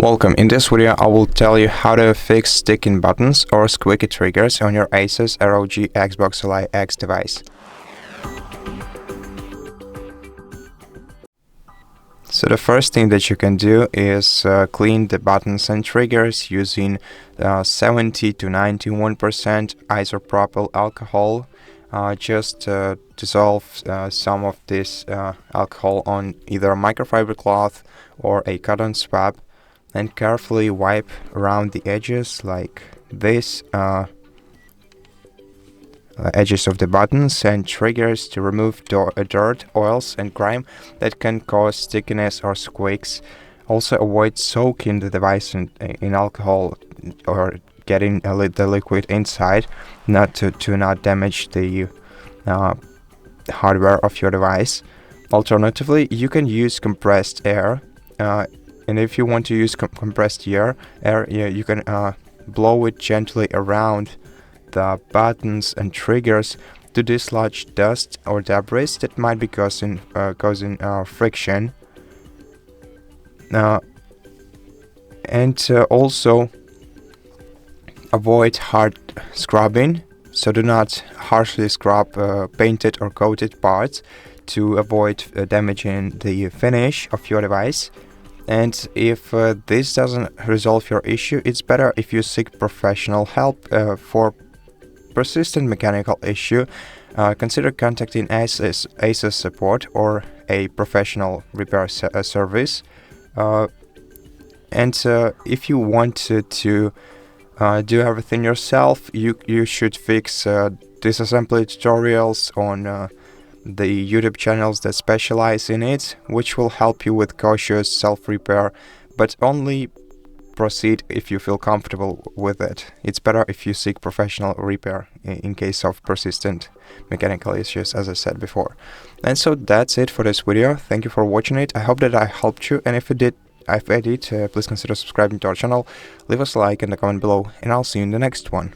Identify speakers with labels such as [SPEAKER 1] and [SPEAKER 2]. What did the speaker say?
[SPEAKER 1] Welcome. In this video I will tell you how to fix sticking buttons or squeaky triggers on your ASUS ROG Xbox Li X device. So the first thing that you can do is clean the buttons and triggers using 70 to 91% isopropyl alcohol. Just dissolve some of this alcohol on either a microfiber cloth or a cotton swab, and carefully wipe around the edges like this, edges of the buttons and triggers to remove dirt, oils and grime that can cause stickiness or squeaks. Also avoid soaking the device in alcohol or getting the liquid inside, to not damage the hardware of your device. Alternatively, you can use compressed air. And if you want to use compressed air, you can blow it gently around the buttons and triggers to dislodge dust or debris that might be causing friction. And also avoid hard scrubbing. So do not harshly scrub painted or coated parts to avoid damaging the finish of your device. And if this doesn't resolve your issue, it's better if you seek professional help for persistent mechanical issue. Consider contacting ASUS support or a professional repair service. And if you want to do everything yourself, you should fix disassembly tutorials on the YouTube channels that specialize in it, which will help you with cautious self-repair, but only proceed if you feel comfortable with it. It's better if you seek professional repair in case of persistent mechanical issues, as I said before. And so that's it for this video. Thank you for watching it. I hope that I helped you, and if I did, please consider subscribing to our channel, leave us a like and a comment below, and I'll see you in the next one.